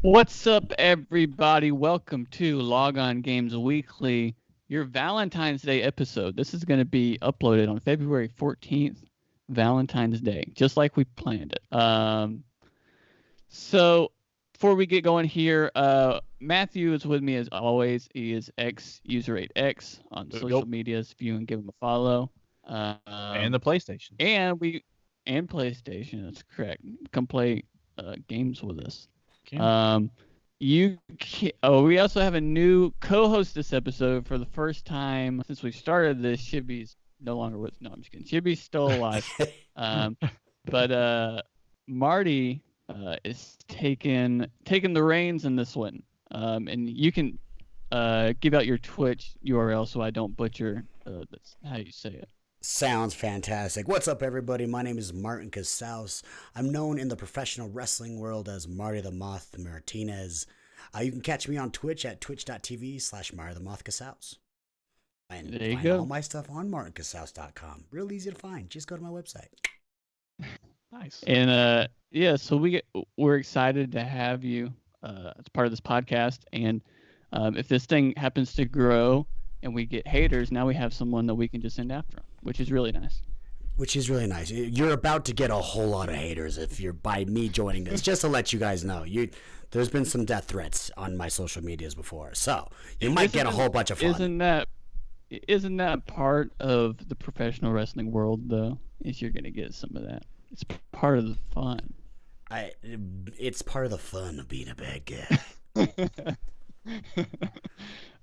What's up, everybody? Welcome to Log On Games Weekly, your Valentine's Day episode. This is going to be uploaded on February 14th, Valentine's Day, just like we planned it. So before we get going here, Matthew is with me as always. He is XUser8X on social medias. If you can give him a follow. And the PlayStation. And PlayStation. That's correct. Come play games with us. Can. We also have a new co-host this episode for the first time since we started this. Shibby's no longer with. No, I'm just kidding. Shibby's still alive. But Marty is taking the reins in this one. And you can give out your Twitch URL so I don't butcher that's how you say it. Sounds fantastic. What's up, everybody? My name is Martin Casaus. I'm known in the professional wrestling world as Marty the Moth Martinez. You can catch me on Twitch at twitch.tv/Marty the Moth Casaus. And there you find go. all my stuff on martincasaus.com. Real easy to find. Just go to my website. Nice. And so we're excited to have you as part of this podcast. And if this thing happens to grow and we get haters, now we have someone that we can just send after them, which is really nice. You're about to get a whole lot of haters if you're by me joining this. Just to let you guys know, there's been some death threats on my social medias before, so you might get a whole bunch of fun. Isn't that part of the professional wrestling world, though? Is you're gonna get some of that. It's part of the fun. It's part of the fun of being a bad guy.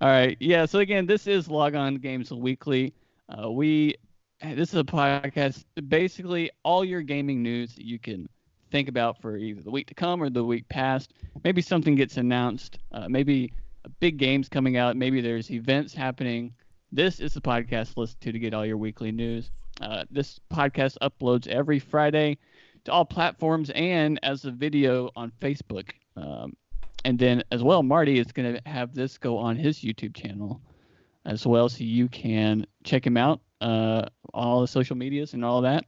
All right. Yeah. So again, this is Log On Games Weekly. This is a podcast, basically all your gaming news that you can think about for either the week to come or the week past. Maybe something gets announced. Maybe a big game's coming out. Maybe there's events happening. This is the podcast to listen to get all your weekly news. This podcast uploads every Friday to all platforms and as a video on Facebook. And then as well, Marty is going to have this go on his YouTube channel as well, so you can check him out on all the social medias and all that.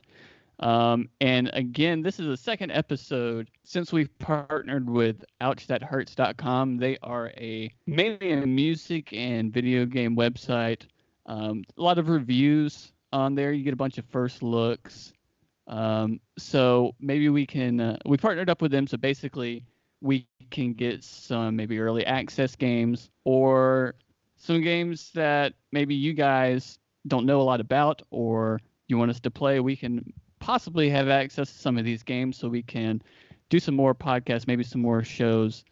And again, this is the second episode since we've partnered with OuchThatHurts.com. They are mainly a music and video game website. A lot of reviews on there. You get a bunch of first looks. So maybe we partnered up with them. So basically, we can get some maybe early access games or some games that maybe you guys don't know a lot about or you want us to play. We can possibly have access to some of these games so we can do some more podcasts, maybe some more shows,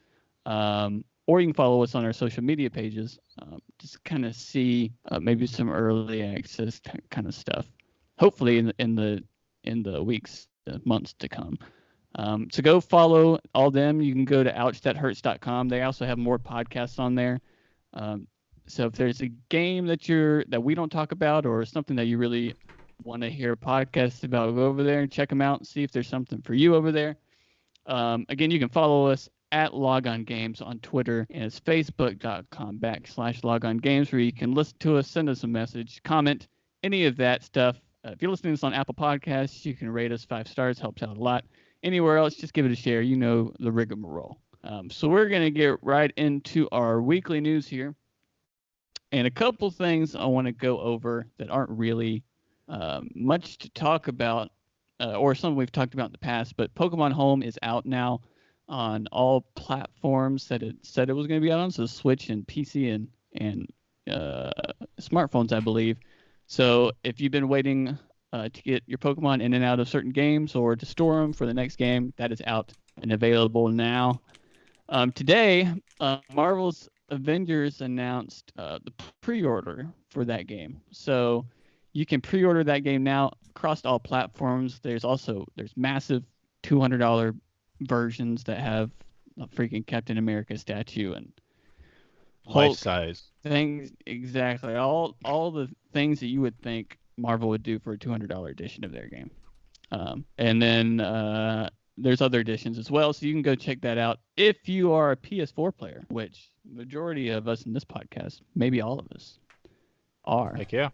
or you can follow us on our social media pages. Just kind of see maybe some early access kind of stuff. Hopefully in the weeks, months to come. So go follow all them. You can go to OuchThatHurts.com. They also have more podcasts on there. So if there's a game that we don't talk about or something that you really want to hear podcasts about, go over there and check them out and see if there's something for you over there. Again, you can follow us at Logon Games on Twitter, and it's facebook.com/Logon Games, where you can listen to us, send us a message, comment, any of that stuff. If you're listening to this on Apple Podcasts, you can rate us 5 stars. Helps out a lot. Anywhere else, just give it a share. You know the rigmarole. So we're going to get right into our weekly news here. And a couple things I want to go over that aren't really much to talk about, or some we've talked about in the past, but Pokemon Home is out now on all platforms that it said it was going to be out on, so Switch and PC and smartphones, I believe. So if you've been waiting to get your Pokemon in and out of certain games or to store them for the next game, that is out and available now. Today, Marvel's Avengers announced the pre-order for that game. So you can pre-order that game now across all platforms. There's massive $200 versions that have a freaking Captain America statue and life size things. Exactly. All the things that you would think Marvel would do for a $200 edition of their game. And then there's other editions as well, so you can go check that out if you are a PS4 player, which majority of us in this podcast, maybe all of us, are. Heck yeah.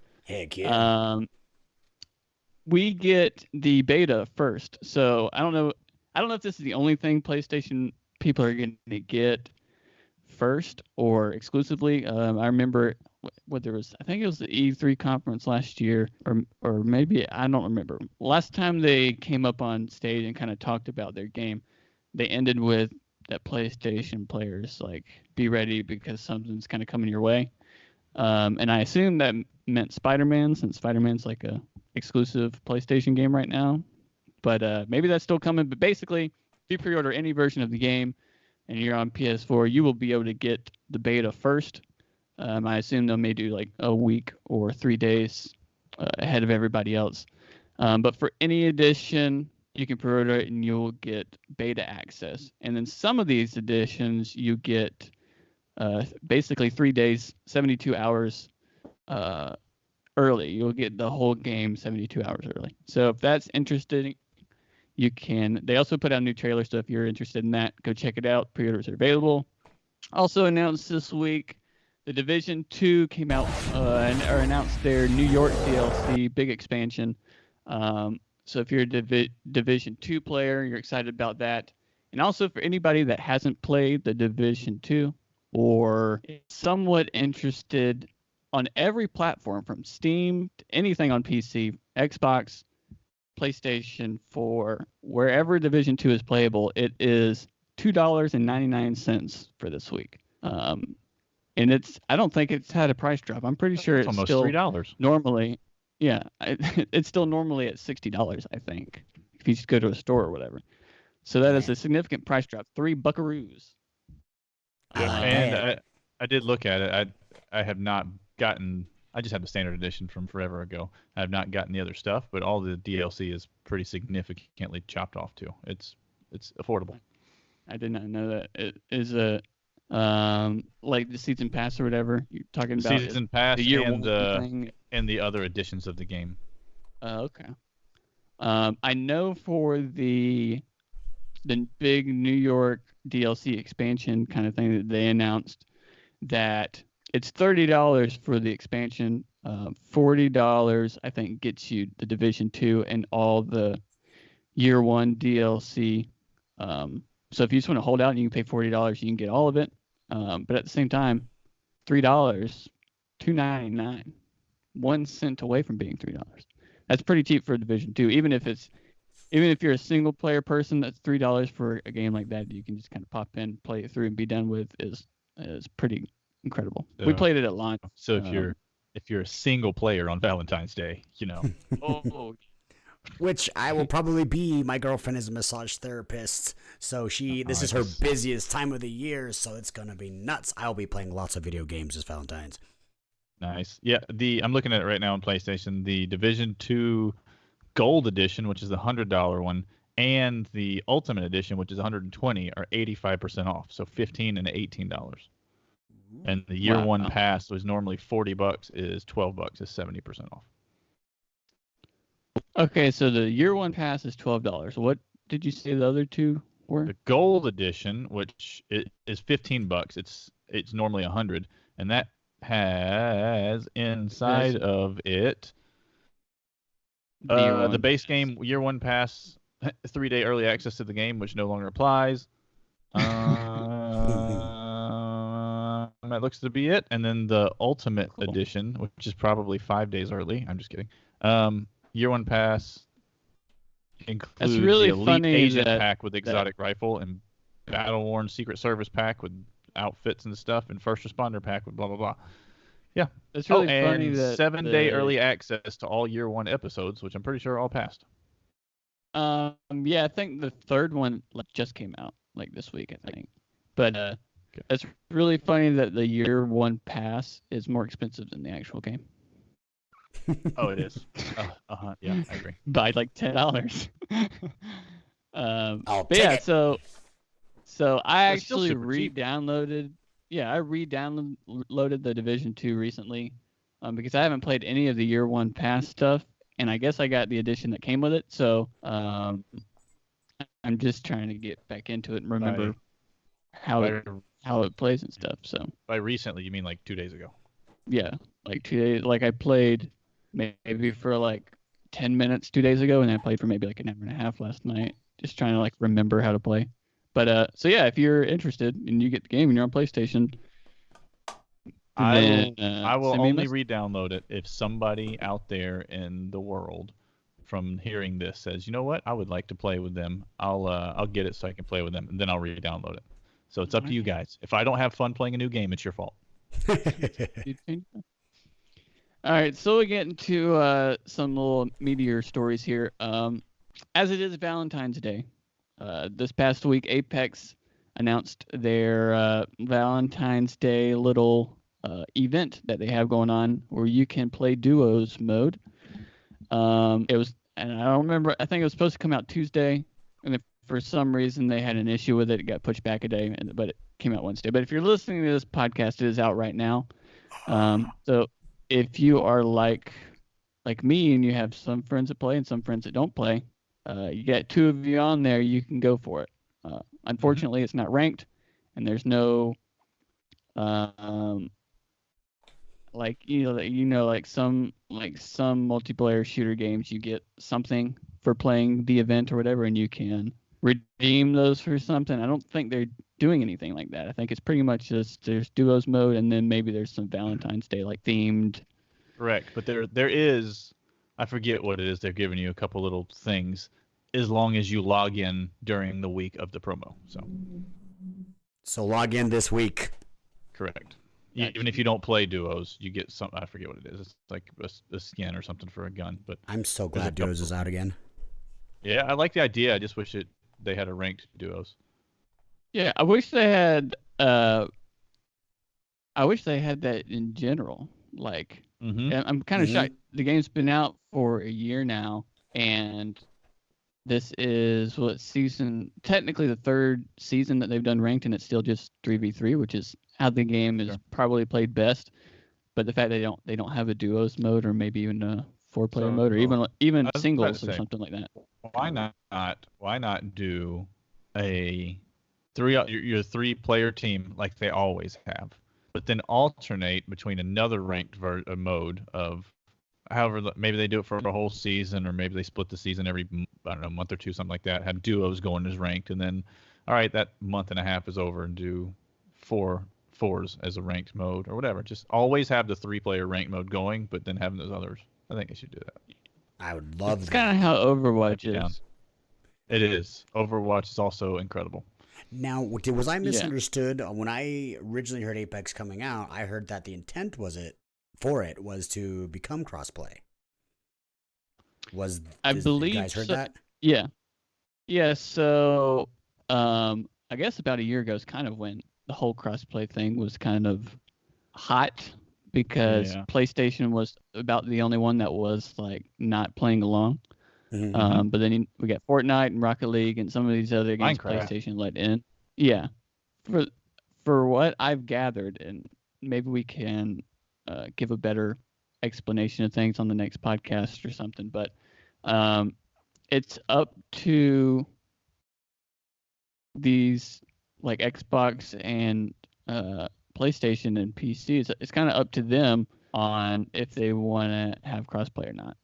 We get the beta first, so I don't know if this is the only thing PlayStation people are going to get first or exclusively. I remember what there was. I think it was the E3 conference last year, or maybe I don't remember. Last time they came up on stage and kind of talked about their game, they ended with that PlayStation players like be ready because something's kind of coming your way. And I assume that meant Spider-Man, since Spider-Man's like a exclusive PlayStation game right now. But maybe that's still coming. But basically, if you pre-order any version of the game and you're on PS4, you will be able to get the beta first. I assume they may do like a week or 3 days ahead of everybody else. But for any edition, you can pre-order it and you'll get beta access. And then some of these editions, you get basically 3 days, 72 hours early. You'll get the whole game 72 hours early. So if that's interesting, you can. They also put out a new trailer, so if you're interested in that, go check it out. Pre-orders are available. Also announced this week, the Division 2 came out or announced their New York DLC, big expansion. So if you're a Division 2 player, you're excited about that. And also for anybody that hasn't played the Division 2 or somewhat interested on every platform from Steam to anything on PC, Xbox, PlayStation 4, wherever Division 2 is playable, it is $2.99 for this week. And I don't think it's had a price drop. I'm pretty sure it's almost still $3 normally. Yeah, it's still normally at $60, I think, if you just go to a store or whatever. So that is a significant price drop. $3 buckaroos. And I did look at it. I have not gotten. I just have the standard edition from forever ago. I have not gotten the other stuff, but all the DLC is pretty significantly chopped off too. It's affordable. I did not know that. It is like the season pass or whatever you're talking about. Season pass the year and thing. And the other editions of the game. Okay. I know for the big New York DLC expansion kind of thing that they announced that it's $30 for the expansion. $40 I think gets you the Division 2 and all the year 1 DLC. So if you just want to hold out and you can pay $40, you can get all of it. But at the same time, $3, $2.99, 1 cent away from being $3. That's pretty cheap for Division 2. Even if you're a single player person, that's $3 for a game like that. You can just kind of pop in, play it through, and be done with. Is pretty incredible. We played it at launch. So if you're a single player on Valentine's Day, Oh. Which I will probably be. My girlfriend is a massage therapist, so this is her busiest time of the year, so it's gonna be nuts. I'll be playing lots of video games this Valentine's. Nice. Yeah, I'm looking at it right now on PlayStation. The Division 2 Gold Edition, which is the $100 one, and the Ultimate Edition, which is $120, are 85% off. So $15 and $18. And the year 1 pass was normally $40, is $12, is 70% off. Okay, so the year 1 pass is $12. What did you say the other two were? The Gold Edition, which is $15, it's normally $100, and that has inside of it the base game year 1 pass, 3-day early access to the game, which no longer applies. That looks to be it. And then the Ultimate Edition, which is probably 5 days early. I'm just kidding. Year 1 pass includes the Elite Agent pack with exotic rifle and Battle Worn Secret Service pack with outfits and stuff, and First Responder pack with blah blah blah. Yeah, it's really funny that 7-day early access to all year 1 episodes, which I'm pretty sure are all passed. Yeah, I think the third one just came out this week, I think. But it's really funny that the year 1 pass is more expensive than the actual game. Oh, it is. Yeah, I agree. By $10. I'll but take yeah, it. so I It's still actually super cheap. re-downloaded. Yeah, I re-downloaded the Division 2 recently, because I haven't played any of the year 1 pass stuff, and I guess I got the edition that came with it. So I'm just trying to get back into it and remember how it plays and stuff. So by recently, you mean 2 days ago? Yeah, 2 days. I played maybe for 10 minutes 2 days ago, and I played for maybe an hour and a half last night, just trying to remember how to play. But so yeah, if you're interested and you get the game and you're on PlayStation, I will only re-download it if somebody out there in the world from hearing this says, you know what, I would like to play with them. I'll get it so I can play with them, and then I'll re-download it. So it's up to you guys. If I don't have fun playing a new game, it's your fault. All right, so we get into some little meteor stories here. As it is Valentine's Day, this past week, Apex announced their Valentine's Day little event that they have going on where you can play duos mode. It was, and I don't remember, I think it was supposed to come out Tuesday, and if for some reason they had an issue with it, it got pushed back a day, but it came out Wednesday. But if you're listening to this podcast, it is out right now. So if you are like me and you have some friends that play and some friends that don't play, you get two of you on there, you can go for it. Unfortunately, it's not ranked, and there's no like some multiplayer shooter games, you get something for playing the event or whatever, and you can redeem those for something. I don't think they're doing anything like that. I think it's pretty much just there's duos mode, and then maybe there's some Valentine's Day like themed. Correct, but there is, I forget what it is. They're giving you a couple little things as long as you log in during the week of the promo. So log in this week. Correct. Even if you don't play duos, you get some. I forget what it is. It's like a skin or something for a gun. But I'm so glad duos is out again. Yeah, I like the idea. I just wish they had a ranked duos. Yeah, I wish they had. I wish they had that in general. Like, and I'm kind of shocked. The game's been out for a year now, and this is technically the third season that they've done ranked, and it's still just 3v3, which is how the game is probably played best. But the fact they don't have a duos mode, or maybe even a 4-player mode, or even singles or something like that. Why not do your 3-player team like they always have, but then alternate between another ranked mode of however, maybe they do it for a whole season, or maybe they split the season every, I don't know, month or two, something like that. Have duos going as ranked, and then, all right, that month and a half is over, and do fours as a ranked mode or whatever. Just always have the 3-player ranked mode going, but then having those others. I think they should do that. I would love that. It's kind of how Overwatch is. It is. Overwatch is also incredible. Now, was I misunderstood? When I originally heard Apex coming out, I heard that the intent was to become crossplay. You guys heard that? Yeah. Yeah, so I guess about a year ago is kind of when the whole crossplay thing was kind of hot, because PlayStation was about the only one that was like not playing along. But then we got Fortnite and Rocket League and some of these other games PlayStation let in. Yeah. For what I've gathered, and maybe we can give a better explanation of things on the next podcast or something, but it's up to these like Xbox and PlayStation and PC. It's kind of up to them on if they want to have crossplay or not.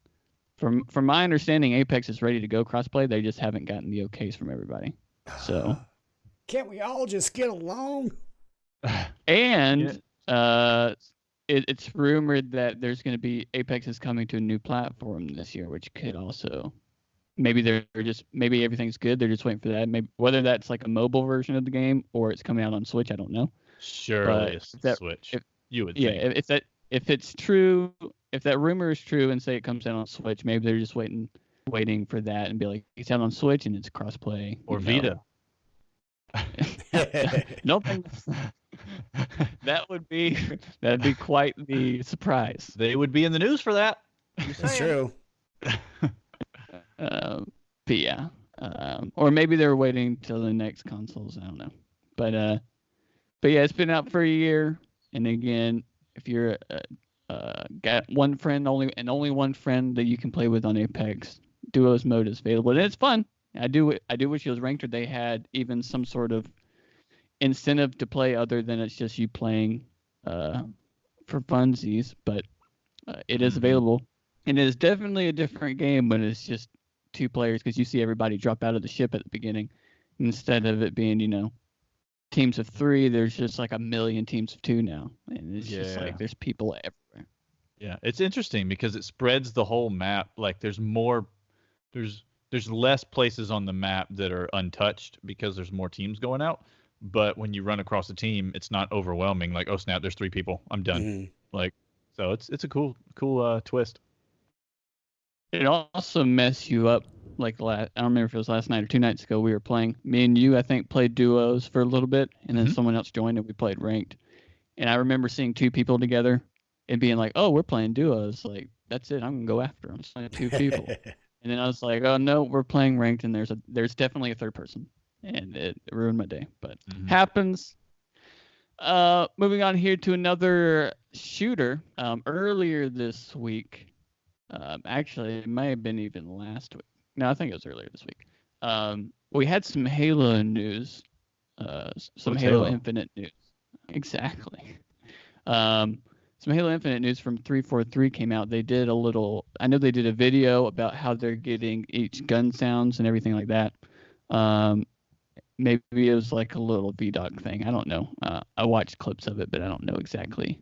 From my understanding, Apex is ready to go crossplay. They just haven't gotten the okays from everybody. So can't we all just get along? And it's rumored that there's going to be Apex is coming to a new platform this year, which could also maybe maybe everything's good. They're just waiting for that. Maybe whether that's like a mobile version of the game or it's coming out on Switch, I don't know. Surely it's Switch. You would think. If it's true, if that rumor is true, and say it comes out on Switch, maybe they're just waiting for that and be like, it's out on Switch and it's crossplay. Or Vita. Nope. That'd be quite the surprise. They would be in the news for that. That's true. But yeah, or maybe they're waiting till the next consoles. I don't know. But yeah, it's been out for a year, and again, if you're got one friend only one friend that you can play with on Apex, duos mode is available, and it's fun. I do wish it was ranked, or they had even some sort of incentive to play other than it's just you playing for funsies. But it is available, and it is definitely a different game when it's just 2 players, because you see everybody drop out of the ship at the beginning. instead of it being, teams of 3, there's just like a million teams of 2 now. And it's just like there's people everywhere. Yeah, it's interesting because it spreads the whole map. Like there's less places on the map that are untouched because there's more teams going out. But when you run across a team, it's not overwhelming. Like, oh snap, there's 3 people. I'm done. Mm-hmm. Like, so it's a cool twist. It also messes you up. Like I don't remember if it was last night or 2 nights ago. We were playing. Me and you, I think, played duos for a little bit, and then someone else joined and we played ranked. And I remember seeing 2 people together and being like, "Oh, we're playing duos. Like that's it. I'm gonna go after them. It's only 2 people." And then I was like, "Oh no, we're playing ranked, and there's definitely a 3rd person." And it ruined my day, but happens. Moving on here to another shooter. Earlier this week, actually, it may have been even last week. No, I think it was earlier this week. We had some Halo news. Some Halo Infinite news. Exactly. Some Halo Infinite news from 343 came out. They did I know they did a video about how they're getting each gun sounds and everything like that. Maybe it was like a little VDOC thing. I don't know. I watched clips of it, but I don't know exactly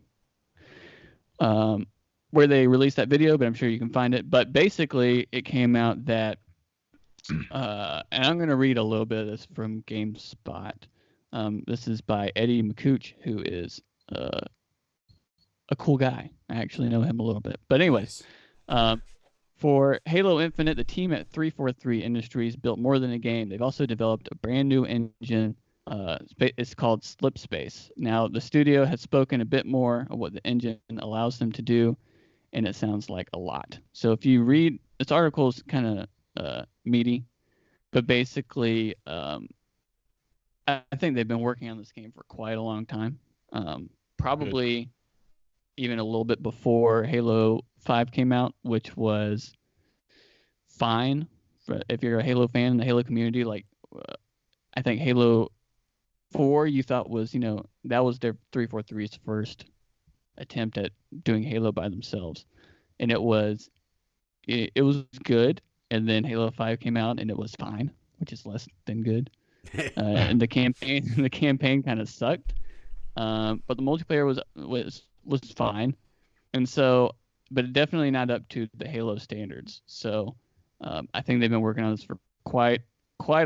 where they released that video, but I'm sure you can find it. But basically, it came out that, and I'm going to read a little bit of this from GameSpot. This is by Eddie McCooch, who is a cool guy. I actually know him a little bit. But anyways, for Halo Infinite, the team at 343 Industries built more than a game. They've also developed a brand new engine. It's called Slipspace. Now, the studio has spoken a bit more of what the engine allows them to do, and it sounds like a lot. So if you read, this article is kind of meaty, but basically, I think they've been working on this game for quite a long time. Probably even a little bit before Halo 5 came out, which was fine if you're a Halo fan in the Halo community. Like, I think Halo 4 you thought was, that was their 343's first attempt at doing Halo by themselves, and it was good. And then Halo 5 came out and it was fine, which is less than good. And the campaign kind of sucked, but the multiplayer was fine. And so, but definitely not up to the Halo standards. So I think they've been working on this for quite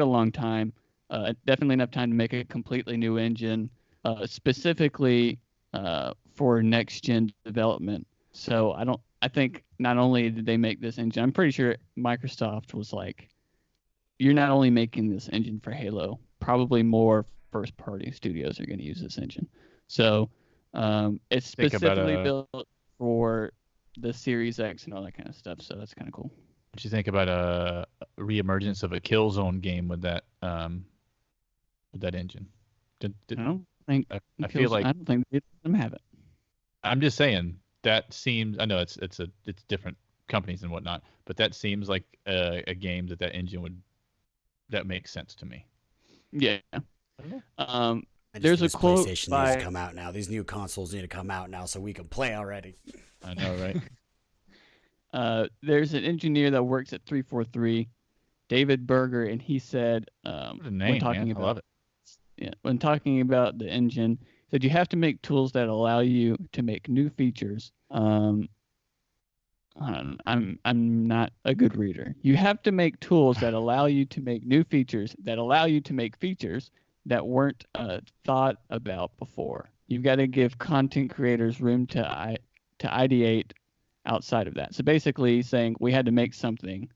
a long time. Definitely enough time to make a completely new engine, specifically for next gen development. So I think not only did they make this engine, I'm pretty sure Microsoft was like, you're not only making this engine for Halo, probably more first party studios are going to use this engine. So it's specifically built for the Series X and all that kind of stuff. So that's kind of cool. What do you think about a reemergence of a Killzone game with that engine? I don't think I don't think they let them have it. I'm just saying that seems. I know it's different companies and whatnot, but that seems like a game that engine that makes sense to me. Yeah. There's a quote PlayStation needs to come out now. These new consoles need to come out now so we can play already. I know, right? There's an engineer that works at 343, David Berger, and he said, what a name, man. I love it. Yeah, when talking about the engine, he said you have to make tools that allow you to make new features. I'm not a good reader. You have to make tools that allow you to make new features that allow you to make features that weren't thought about before. You've got to give content creators room to ideate outside of that. So basically saying we had to make something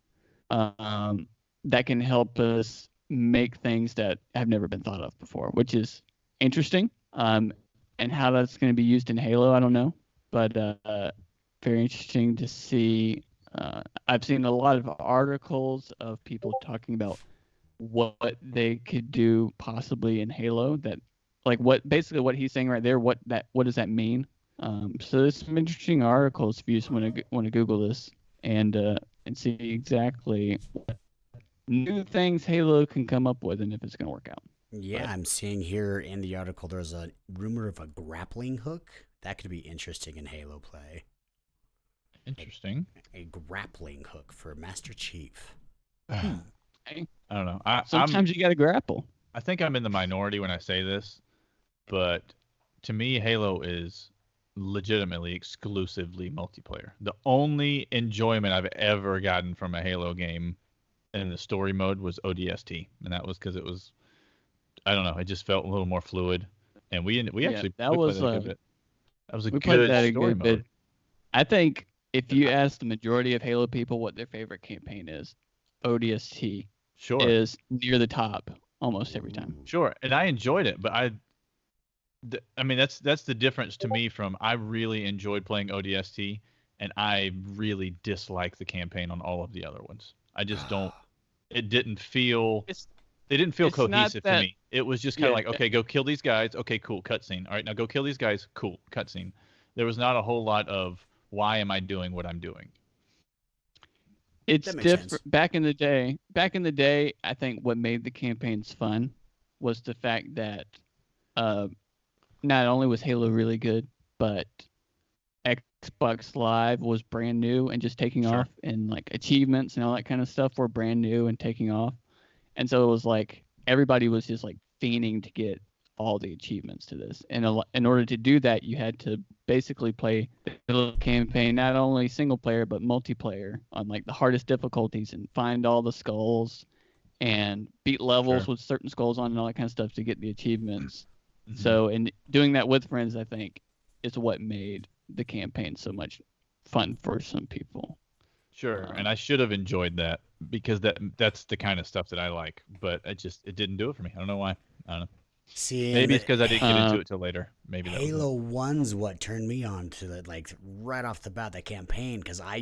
that can help us make things that have never been thought of before, which is interesting. And how that's going to be used in Halo, I don't know. But very interesting to see. I've seen a lot of articles of people talking about what they could do possibly in Halo, that like what he's saying right there, what does that mean? So there's some interesting articles if you just want to Google this and see exactly what new things Halo can come up with and if it's going to work out. Yeah, I'm seeing here in the article there's a rumor of a grappling hook. That could be interesting in Halo play. Interesting. A grappling hook for Master Chief. I don't know. Sometimes you got to grapple. I think I'm in the minority when I say this, but to me, Halo is legitimately exclusively multiplayer. The only enjoyment I've ever gotten from a Halo game in the story mode was ODST, and that was because it was, I don't know, it just felt a little more fluid, and we actually that we was played that a good bit. That was a we played good that a story good mode. bit. I think if you ask the majority of Halo people what their favorite campaign is, ODST is near the top almost every time. Sure, and I enjoyed it, but I mean that's the difference to me from I really enjoyed playing ODST, and I really dislike the campaign on all of the other ones. I just don't. It didn't feel. They didn't feel cohesive to me. It was just kind of like, okay, go kill these guys. Okay, cool, cutscene. All right, now go kill these guys. Cool, cutscene. There was not a whole lot of why am I doing what I'm doing. It's different. Back in the day, I think what made the campaigns fun was the fact that not only was Halo really good, but Xbox Live was brand new and just taking off, and like achievements and all that kind of stuff were brand new and taking off. And so it was like everybody was just like fiending to get all the achievements to this. And in order to do that, you had to basically play the campaign, not only single player, but multiplayer on like the hardest difficulties and find all the skulls and beat levels with certain skulls on and all that kind of stuff to get the achievements. Mm-hmm. So, and doing that with friends, I think, is what made the campaign so much fun for some people. Sure, and I should have enjoyed that because that's the kind of stuff that I like, but it didn't do it for me. I don't know why. I don't know. See, maybe it's because I didn't get into it till later. Maybe that Halo 1's what turned me on to the, like right off the bat, that campaign, because I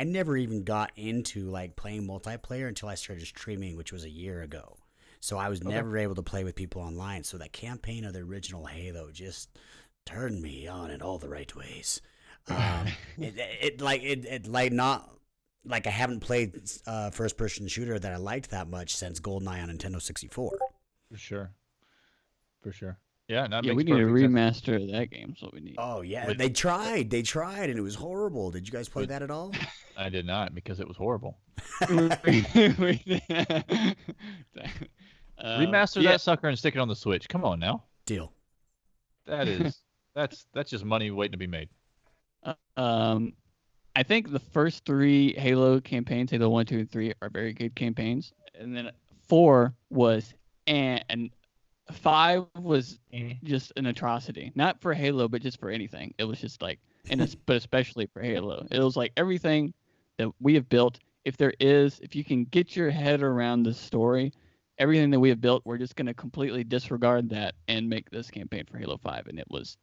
never even got into like playing multiplayer until I started streaming, which was a year ago. So I was never able to play with people online. So that campaign of the original Halo just turned me on in all the right ways. Like I haven't played first person shooter that I liked that much since GoldenEye on Nintendo 64. For sure. Yeah, we need a remaster of that game. So we need. Oh yeah, they tried, and it was horrible. Did you guys play that at all? I did not, because it was horrible. Remaster that sucker and stick it on the Switch. Come on now. Deal. That's just money waiting to be made. I think the first 3 Halo campaigns, Halo 1, 2, and 3, are very good campaigns, and then 4 was and 5 was just an atrocity. Not for Halo, but just for anything. It was just like, but especially for Halo. It was like everything that we have built. If you can get your head around the story, everything that we have built, we're just going to completely disregard that and make this campaign for Halo 5, and it was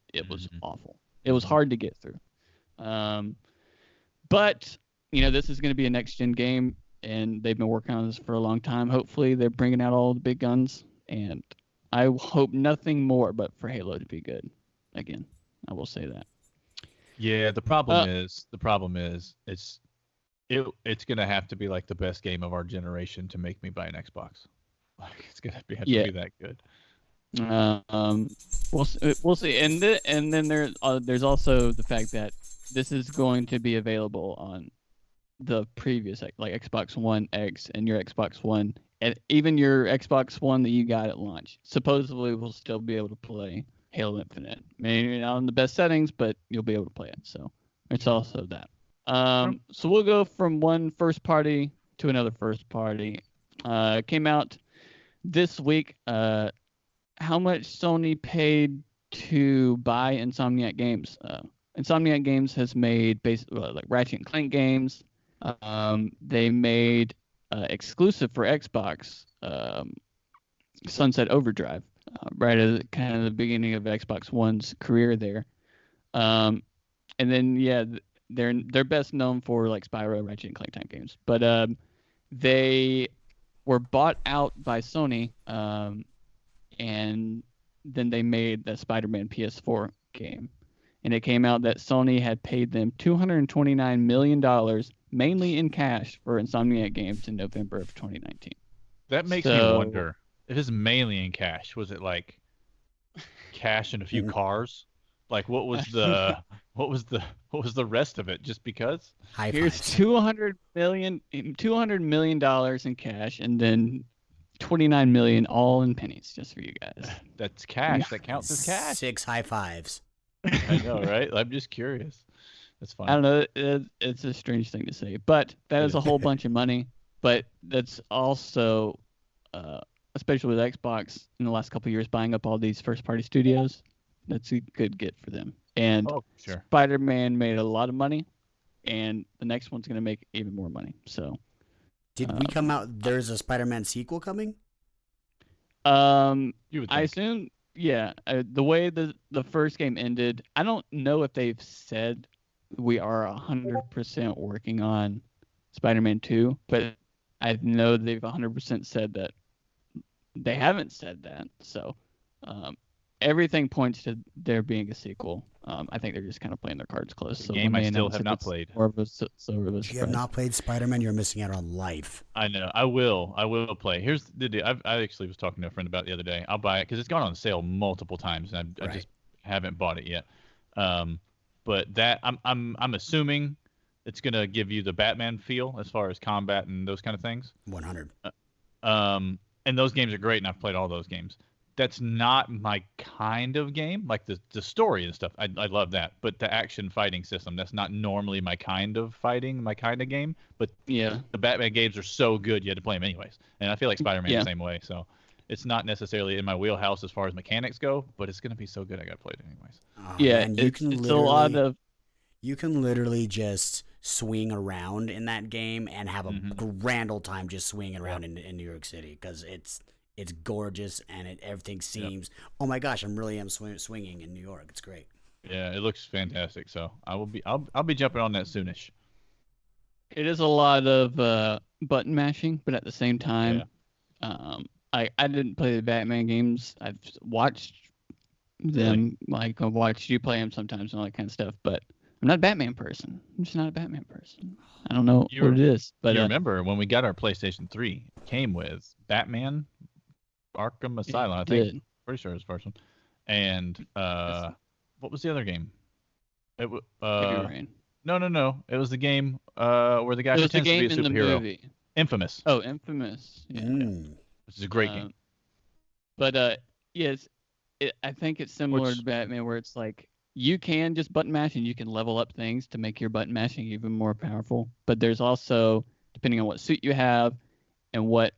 awful. It was hard to get through. But this is going to be a next gen game, and they've been working on this for a long time. Hopefully, they're bringing out all the big guns, and I hope nothing more but for Halo to be good. Again, I will say that. Yeah, the problem is it's going to have to be like the best game of our generation to make me buy an Xbox. Like it's going to have to be that good. We'll see. And then there's also the fact that this is going to be available on the previous, like Xbox One X and your Xbox One, and even your Xbox One that you got at launch. Supposedly, we'll still be able to play Halo Infinite. Maybe not in the best settings, but you'll be able to play it. So it's also that. So we'll go from one first party to another first party. Came out this week. How much Sony paid to buy Insomniac Games? Insomniac Games has made like Ratchet and Clank games. They made exclusive for Xbox Sunset Overdrive, right at kind of the beginning of Xbox One's career there. And then they're best known for like Spyro, Ratchet and Clank type games. But they were bought out by Sony, and then they made the Spider-Man PS4 game. And it came out that Sony had paid them $229 million, mainly in cash, for Insomniac Games in November of 2019. That makes me wonder, if it's mainly in cash, was it like cash and a few cars? Like, what was the rest of it? Just because? High Here's fives. $200 million in cash, and then 29 million all in pennies, just for you guys. That's cash. That counts as cash. 6 high fives. I know, right? I'm just curious. That's fine. I don't know. It's a strange thing to say, but that is a whole bunch of money. But that's also, especially with Xbox in the last couple of years, buying up all these first-party studios. That's a good get for them. And sure. Spider-Man made a lot of money, and the next one's going to make even more money. So, did we come out? There's a Spider-Man sequel coming. You would think. I assume, yeah. The way the first game ended, I don't know if they've said we are 100% working on Spider-Man 2, but I know they've 100% said that they haven't said that. So everything points to there being a sequel. I think they're just kind of playing their cards close. The game I still have not played. If you have not played Spider-Man, you're missing out on life. I know. I will play. Here's the deal. I actually was talking to a friend about it the other day. I'll buy it because it's gone on sale multiple times, and I just haven't bought it yet. But that I'm assuming it's gonna give you the Batman feel as far as combat and those kind of things. 100. And those games are great, and I've played all those games. That's not my kind of game. Like the story and stuff, I love that. But the action fighting system, that's not normally my kind of game. But yeah, the Batman games are so good, you had to play them anyways. And I feel like Spider-Man the same way. So it's not necessarily in my wheelhouse as far as mechanics go, but it's gonna be so good I gotta play it anyways. Oh, yeah, man, it's a lot of. You can literally just swing around in that game and have a grand old time just swinging around in New York City because it's gorgeous and everything seems. Oh my gosh, I'm swinging in New York. It's great. Yeah, it looks fantastic. So I'll be jumping on that soonish. It is a lot of button mashing, but at the same time, I didn't play the Batman games. I've watched them, like I've watched you play them sometimes and all that kind of stuff. But I'm not a Batman person. I'm just not a Batman person. I don't know what it is. But you remember when we got our PlayStation 3, it came with Batman, Arkham Asylum. I think pretty sure it was the first one. And what was the other game? It No. It was the game where the guy pretends to be a superhero. Infamous. Oh, Infamous. Yeah. This is a great game. But yes, I think it's similar to Batman, where it's like you can just button mash and you can level up things to make your button mashing even more powerful. But there's also, depending on what suit you have and what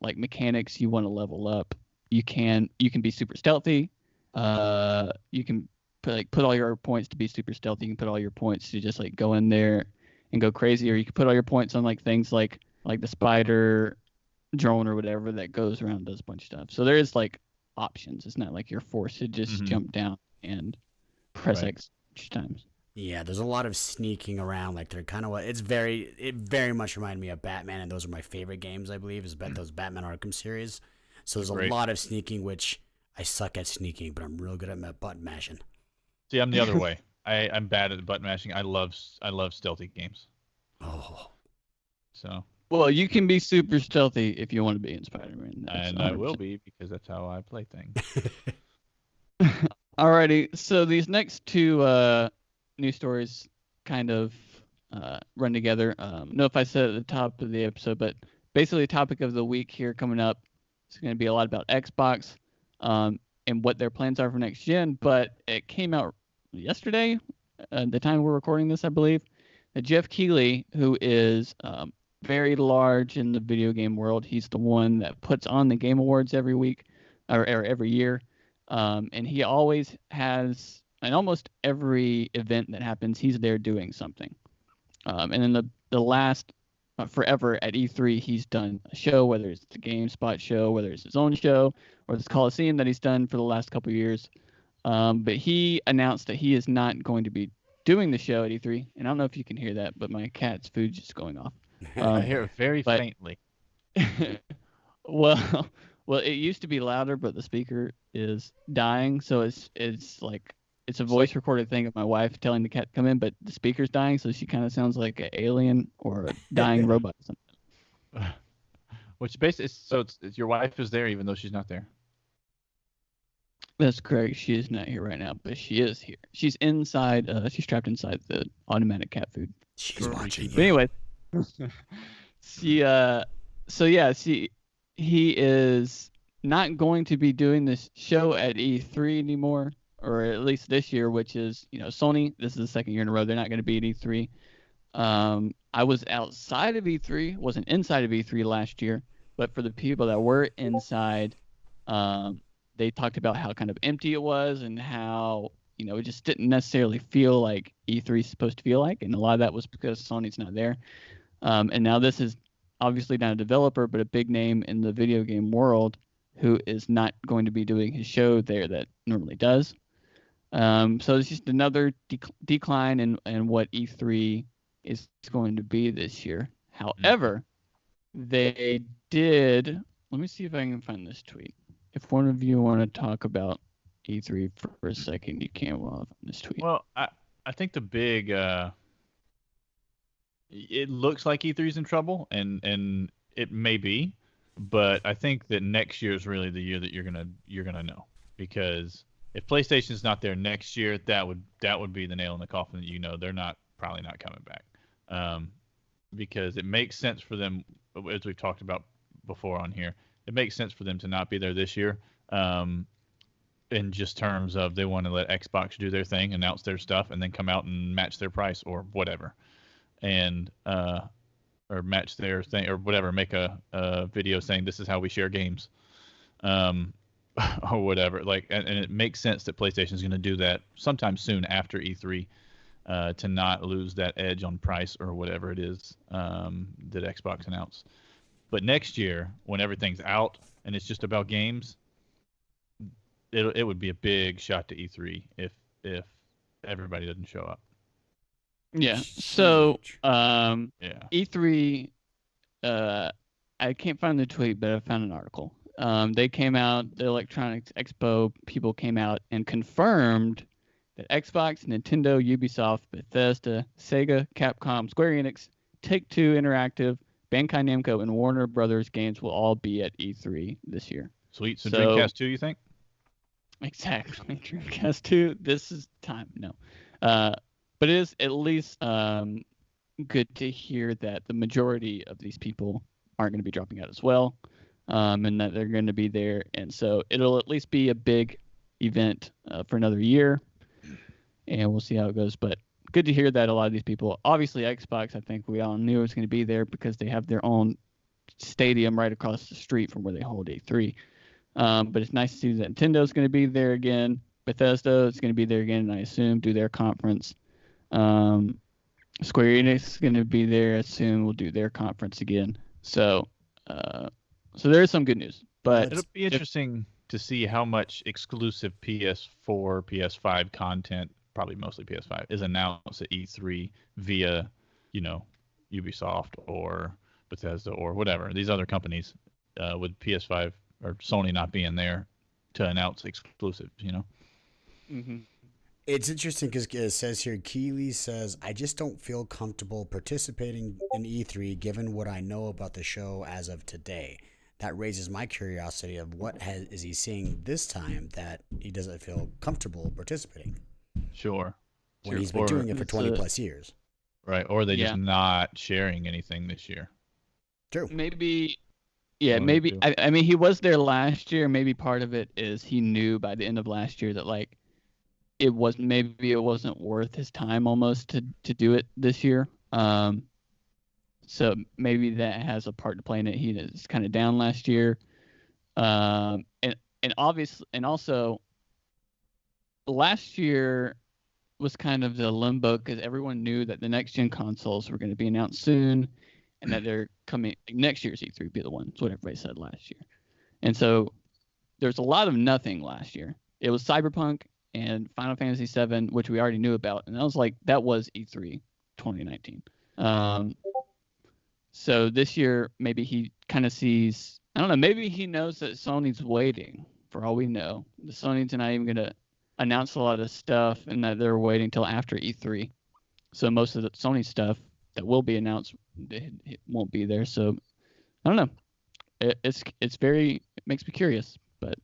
like mechanics you want to level up, you can be super stealthy. You can put all your points to be super stealthy. You can put all your points to just like go in there and go crazy, or you can put all your points on like things like the spider drone or whatever that goes around and does a bunch of stuff. So there is like options. It's not like you're forced to just jump down and press X times. Yeah, there's a lot of sneaking around. Like they're kind of it very much reminded me of Batman, and those are my favorite games. I believe is those Batman Arkham series. So there's a lot of sneaking, which I suck at sneaking, but I'm real good at button mashing. See, I'm the other way. I'm bad at button mashing. I love stealthy games. Oh, so. Well, you can be super stealthy if you want to be in Spider-Man. And I will be, because that's how I play things. Alrighty, so these next two news stories kind of run together. I don't know if I said at the top of the episode, but basically the topic of the week here coming up is going to be a lot about Xbox and what their plans are for next gen. But it came out yesterday, the time we're recording this, I believe, that Jeff Keighley, who is very large in the video game world. He's the one that puts on the Game Awards every week or every year. And he always has, in almost every event that happens, he's there doing something. And then the last, forever at E3, he's done a show, whether it's the GameSpot show, whether it's his own show, or this Coliseum that he's done for the last couple of years. But he announced that he is not going to be doing the show at E3. And I don't know if you can hear that, but my cat's food's just going off. I hear it very faintly. Well, it used to be louder, but the speaker is dying, so it's like it's a voice recorded thing of my wife telling the cat to come in, but the speaker's dying, so she kind of sounds like an alien or a dying robot or something. Which basically, so it's your wife is there even though she's not there. That's correct. She is not here right now, but she is here. She's inside. She's trapped inside the automatic cat food. She's watching But anyway, she. So yeah, he is not going to be doing this show at E3 anymore, or at least this year, which is Sony. This is the second year in a row they're not going to be at E3. I was outside of E3, wasn't inside of E3 last year, but for the people that were inside, they talked about how kind of empty it was and how it just didn't necessarily feel like E3 is supposed to feel like, and a lot of that was because Sony's not there. And now this is obviously not a developer, but a big name in the video game world who is not going to be doing his show there that normally does. So it's just another decline in what E3 is going to be this year. However, they did. Let me see if I can find this tweet. If one of you want to talk about E3 for a second, you can while I find this tweet. Well, I think the big it looks like E3's in trouble, and it may be, but I think that next year is really the year that you're gonna know, because if PlayStation's not there next year, that would be the nail in the coffin that they're probably not coming back, because it makes sense for them, as we've talked about before on here. It makes sense for them to not be there this year, in just terms of they want to let Xbox do their thing, announce their stuff, and then come out and match their price or whatever, and or match their thing or whatever, make a video saying this is how we share games, or whatever. And it makes sense that PlayStation is going to do that sometime soon after E3, to not lose that edge on price or whatever it is that Xbox announced. But next year, when everything's out and it's just about games, it would be a big shot to E3 if everybody doesn't show up. Yeah. So E3, I can't find the tweet, but I found an article. They came out, the Electronics Expo people came out and confirmed that Xbox, Nintendo, Ubisoft, Bethesda, Sega, Capcom, Square Enix, Take-Two Interactive, Bandai Namco, and Warner Brothers games will all be at E3 this year. Sweet. So Dreamcast 2, you think? Exactly. Dreamcast 2. This is time. No. But it is at least good to hear that the majority of these people aren't going to be dropping out as well, and that they're going to be there. And so it'll at least be a big event for another year, and we'll see how it goes. But good to hear that a lot of these people, obviously Xbox, I think we all knew was going to be there because they have their own stadium right across the street from where they hold E3. But it's nice to see that Nintendo's going to be there again. Bethesda is going to be there again, and I assume do their conference. Square Enix is going to be there. I assume will do their conference again. So there is some good news. But it'll be interesting to see how much exclusive PS4, PS5 content, probably mostly PS5, is announced at E3 via, Ubisoft or Bethesda or whatever, these other companies, with PS5 or Sony not being there to announce exclusives, Mm-hmm. It's interesting because it says here, Keeley says, I just don't feel comfortable participating in E3 given what I know about the show as of today. That raises my curiosity of what is he seeing this time that he doesn't feel comfortable participating. Sure. When he's been doing it for 20 plus years. Right. Or they just not sharing anything this year. True. Maybe. Yeah, maybe. I mean, he was there last year. Maybe part of it is he knew by the end of last year that it wasn't worth his time almost to do it this year. So maybe that has a part to play in it. He was kind of down last year, and also last year was kind of the limbo because everyone knew that the next gen consoles were going to be announced soon, and that they're coming next year's E3 would be the one. That's what everybody said last year, and so there's a lot of nothing last year. It was Cyberpunk and Final Fantasy VII, which we already knew about, and that was E3 2019. So this year, maybe he kind of sees, I don't know, maybe he knows that Sony's waiting, for all we know. The Sony's not even going to announce a lot of stuff, and that they're waiting till after E3. So most of the Sony stuff that will be announced, it won't be there. So I don't know. It makes me curious, but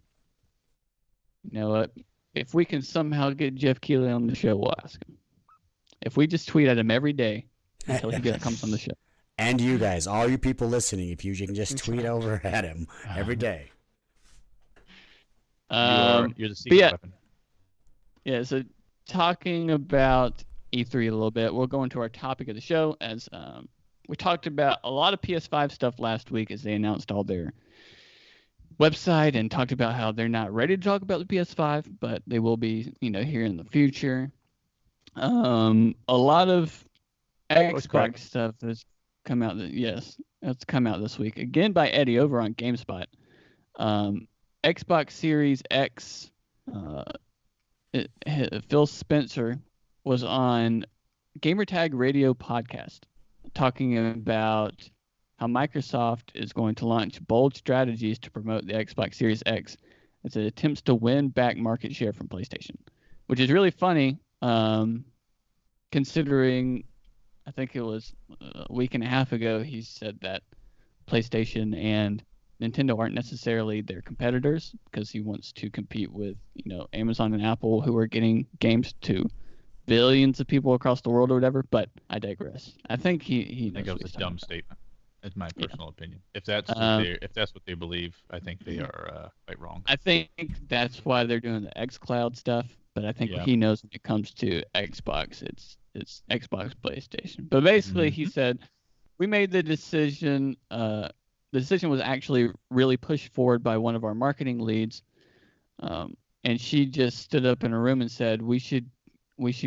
You know what? If we can somehow get Jeff Keighley on the show, we'll ask him. If we just tweet at him every day until he comes on the show. And you guys, all you people listening, if you can just tweet over at him every day. You're the secret weapon. Yeah, so talking about E3 a little bit, we'll go into our topic of the show as we talked about a lot of PS5 stuff last week as they announced all their website and talked about how they're not ready to talk about the PS5, but they will be, here in the future. A lot of Xbox stuff has come out. It's come out this week again by Eddie over on GameSpot. Xbox Series X. Phil Spencer was on Gamertag Radio podcast talking about how Microsoft is going to launch bold strategies to promote the Xbox Series X as it attempts to win back market share from PlayStation, which is really funny considering I think it was a week and a half ago he said that PlayStation and Nintendo aren't necessarily their competitors because he wants to compete with, Amazon and Apple, who are getting games to billions of people across the world or whatever. But I digress. I think he I think it was a dumb statement. That's my personal opinion. If that's what they believe, I think they are quite wrong. I think that's why they're doing the xCloud stuff. But I think he knows when it comes to Xbox, it's Xbox, PlayStation. But basically, he said we made the decision. The decision was actually really pushed forward by one of our marketing leads, and she just stood up in a room and said, "We should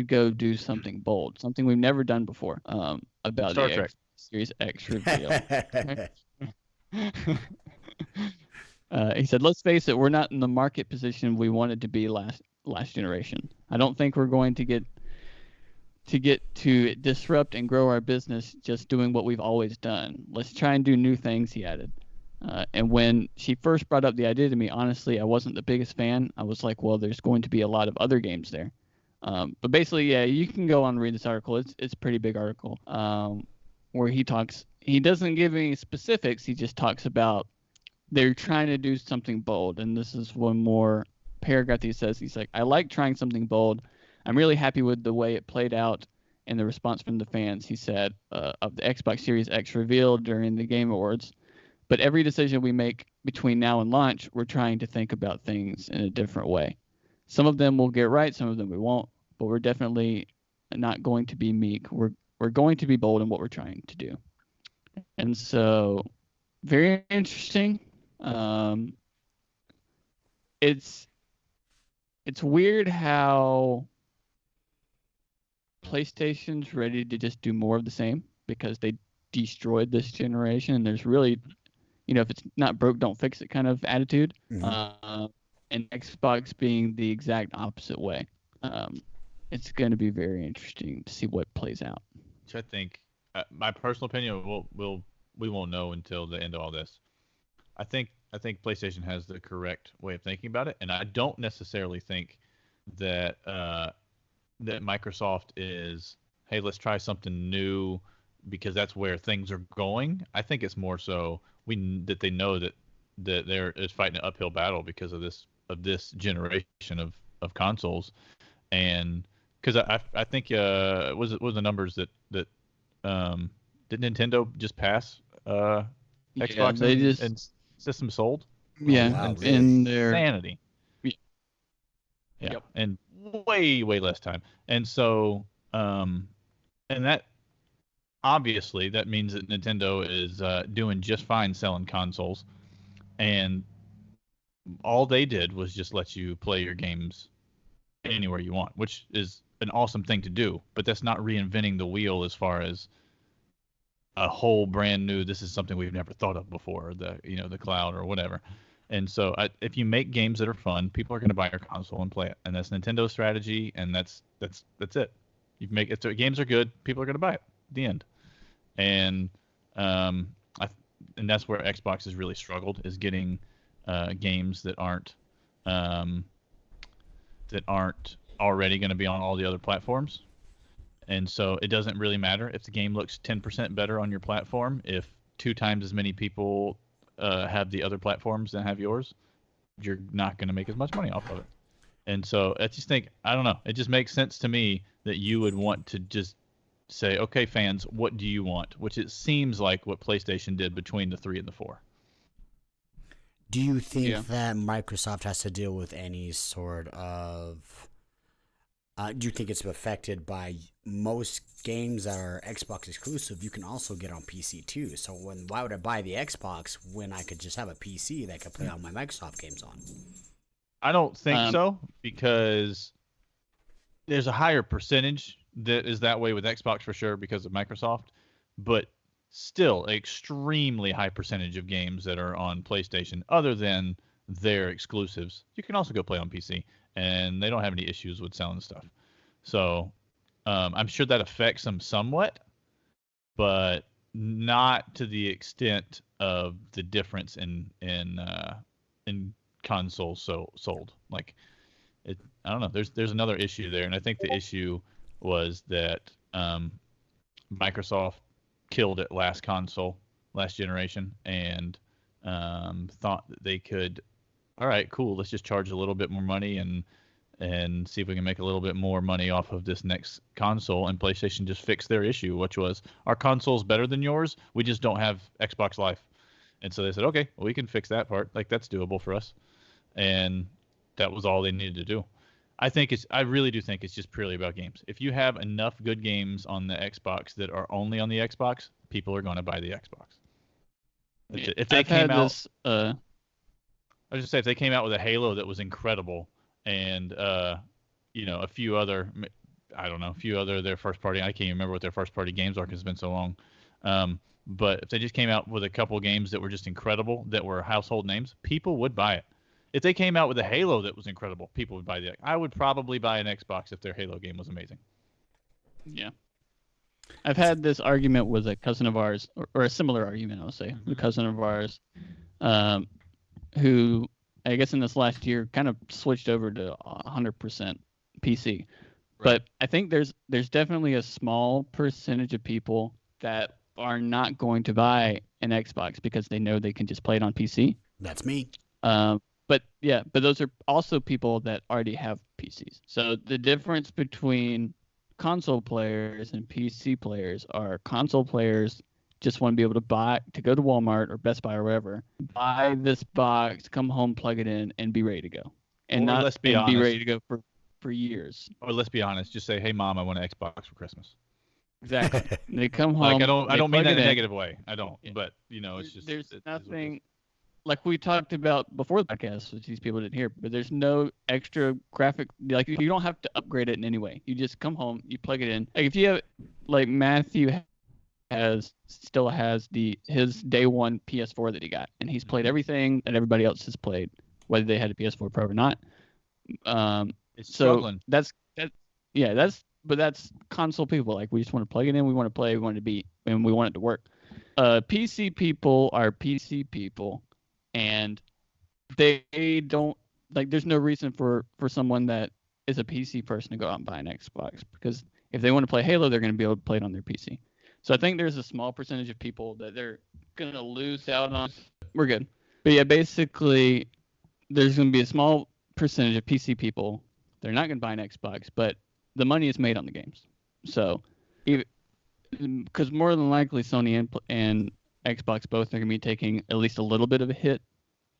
go do something bold, something we've never done before about Star the Trek. Series X reveal." He said, "Let's face it, we're not in the market position we wanted to be last generation. I don't think we're going to get to disrupt and grow our business just doing what we've always done. Let's try and do new things," he added. And when she first brought up the idea to me, honestly, I wasn't the biggest fan. I was like, well, there's going to be a lot of other games there. But basically, yeah, you can go on and read this article. It's a pretty big article where he doesn't give any specifics. He just talks about they're trying to do something bold. And this is one more paragraph that he says. He's like, "I like trying something bold. I'm really happy with the way it played out and the response from the fans," he said, of the Xbox Series X reveal during the Game Awards. "But every decision we make between now and launch, we're trying to think about things in a different way. Some of them we'll get right, some of them we won't, but we're definitely not going to be meek. We're going to be bold in what we're trying to do." And so, very interesting. It's weird how PlayStation's ready to just do more of the same because they destroyed this generation, and there's really, if it's not broke, don't fix it kind of attitude. And Xbox being the exact opposite way. It's going to be very interesting to see what plays out. Which I think, my personal opinion, we won't know until the end of all this. I think PlayStation has the correct way of thinking about it, and I don't necessarily think that that Microsoft is, hey, let's try something new because that's where things are going. I think it's more so that they know that they're fighting an uphill battle because of this generation of consoles, and because I think was the numbers that did Nintendo just pass Xbox and system sold? Yeah, wow, and really? in their Insanity. Yeah, Yep. And way less time, and so and that obviously that means that Nintendo is doing just fine selling consoles, and all they did was just let you play your games anywhere you want, which is an awesome thing to do, but that's not reinventing the wheel as far as a whole brand new, this is something we've never thought of before, the cloud or whatever. And so if you make games that are fun, people are going to buy your console and play it, and that's Nintendo's strategy, and that's it. You make it so games are good, people are going to buy it. The end. And and that's where Xbox has really struggled, is getting games that aren't already going to be on all the other platforms. And so it doesn't really matter if the game looks 10% better on your platform. If 2 times as many people have the other platforms than have yours, you're not going to make as much money off of it. And so I just think, I don't know, it just makes sense to me that you would want to just say, okay, fans, what do you want? Which it seems like what PlayStation did between the 3 and the 4. Do you think that Microsoft has to deal with any sort of... do you think it's affected by most games that are Xbox exclusive? You can also get on PC too. So why would I buy the Xbox when I could just have a PC that I could play all my Microsoft games on? I don't think so, because there's a higher percentage that is that way with Xbox for sure because of Microsoft, but still extremely high percentage of games that are on PlayStation other than their exclusives. You can also go play on PC, and they don't have any issues with selling stuff. So I'm sure that affects them somewhat, but not to the extent of the difference in consoles sold. Like, I don't know. There's another issue there, and I think the issue was that Microsoft killed it last generation, and thought that they could, all right, cool, let's just charge a little bit more money and see if we can make a little bit more money off of this next console. And PlayStation just fixed their issue, which was, our console's better than yours, we just don't have Xbox Live. And so they said, okay, well, we can fix that part. Like, that's doable for us. And that was all they needed to do. I really do think it's just purely about games. If you have enough good games on the Xbox that are only on the Xbox, people are going to buy the Xbox. If they came out, I was just say, if they came out with a Halo that was incredible, and a few other, their first party, I can't even remember what their first party games are because it's been so long. But if they just came out with a couple games that were just incredible, that were household names, people would buy it. If they came out with a Halo that was incredible, people would buy I would probably buy an Xbox if their Halo game was amazing. Yeah. I've had this argument with a cousin of ours, or a similar argument, I'll say, a cousin of ours, who, I guess in this last year, kind of switched over to 100% PC. Right. But I think there's definitely a small percentage of people that are not going to buy an Xbox because they know they can just play it on PC. That's me. But those are also people that already have PCs. So the difference between console players and PC players are console players just want to be able to go to Walmart or Best Buy or wherever, buy this box, come home, plug it in, and be ready to go. And be ready to go for years. Or let's be honest, just say, hey, Mom, I want an Xbox for Christmas. Exactly. They come home. Like, I don't mean that in a negative way. I don't. Yeah. But, it's just... There's nothing... Like we talked about before the podcast, which these people didn't hear, but there's no extra graphic. Like, you don't have to upgrade it in any way. You just come home, you plug it in. Like, if you have, like, Matthew still has his day one PS4 that he got, and he's played everything that everybody else has played, whether they had a PS4 Pro or not. It's struggling. That's console people. Like, we just want to plug it in, we want to play, we want it to be, and we want it to work. PC people are PC people. And they don't, like, there's no reason for someone that is a PC person to go out and buy an Xbox, because if they want to play Halo, they're going to be able to play it on their PC. So I think there's a small percentage of people that they're going to lose out on. We're good. But yeah, basically, there's going to be a small percentage of PC people. They're not going to buy an Xbox, but the money is made on the games. So, because more than likely Sony and Xbox both are going to be taking at least a little bit of a hit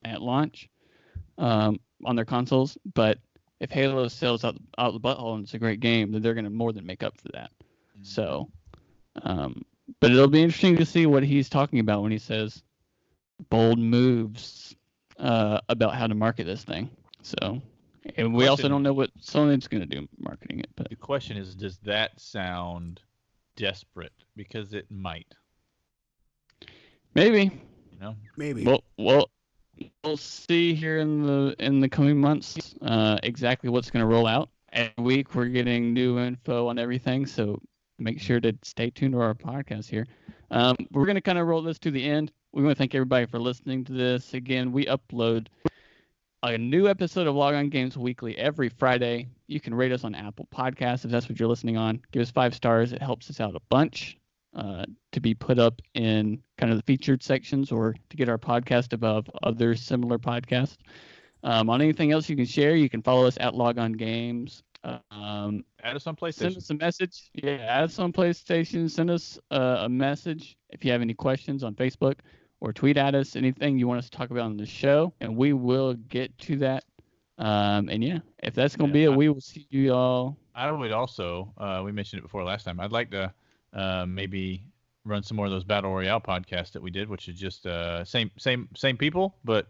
at launch on their consoles, but if Halo sells out the butthole and it's a great game, then they're going to more than make up for that. Mm-hmm. So, but it'll be interesting to see what he's talking about when he says bold moves about how to market this thing. So, and we also don't know what Sony's going to do marketing it. But the question is, does that sound desperate? Because it might. Maybe. Maybe. Well, we'll see here in the coming months exactly what's going to roll out. Every week we're getting new info on everything, so make sure to stay tuned to our podcast here. We're going to kind of roll this to the end. We want to thank everybody for listening to this. Again, we upload a new episode of Log On Games weekly every Friday. You can rate us on Apple Podcasts if that's what you're listening on. Give us 5 stars. It helps us out a bunch. To be put up in kind of the featured sections or to get our podcast above other similar podcasts. On anything else you can share, you can follow us at Log On Games. Add us on PlayStation. Send us a message. Yeah, add us on PlayStation. Send us a message if you have any questions on Facebook, or tweet at us anything you want us to talk about on the show, and we will get to that. And yeah, if that's going to be it, we will see you all. I would also, we mentioned it before last time, I'd like to maybe run some more of those Battle Royale podcasts that we did, which is just same people, but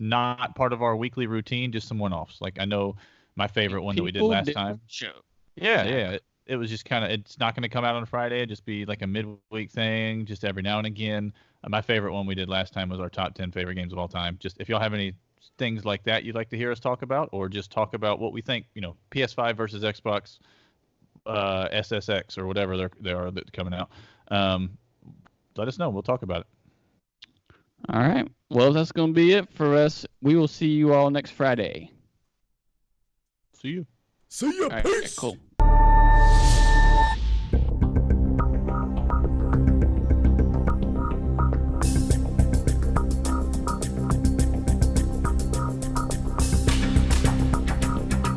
not part of our weekly routine, just some one-offs. Like I know my favorite one that we did last time. Show. Yeah. It was just kind of, it's not going to come out on Friday. It'd just be like a midweek thing, just every now and again. My favorite one we did last time was our top 10 favorite games of all time. Just if y'all have any things like that you'd like to hear us talk about, or just talk about what we think, PS5 versus Xbox, SSX or whatever they are that's coming out. Let us know. We'll talk about it. All right. Well, that's going to be it for us. We will see you all next Friday. See you. See you. All right, cool.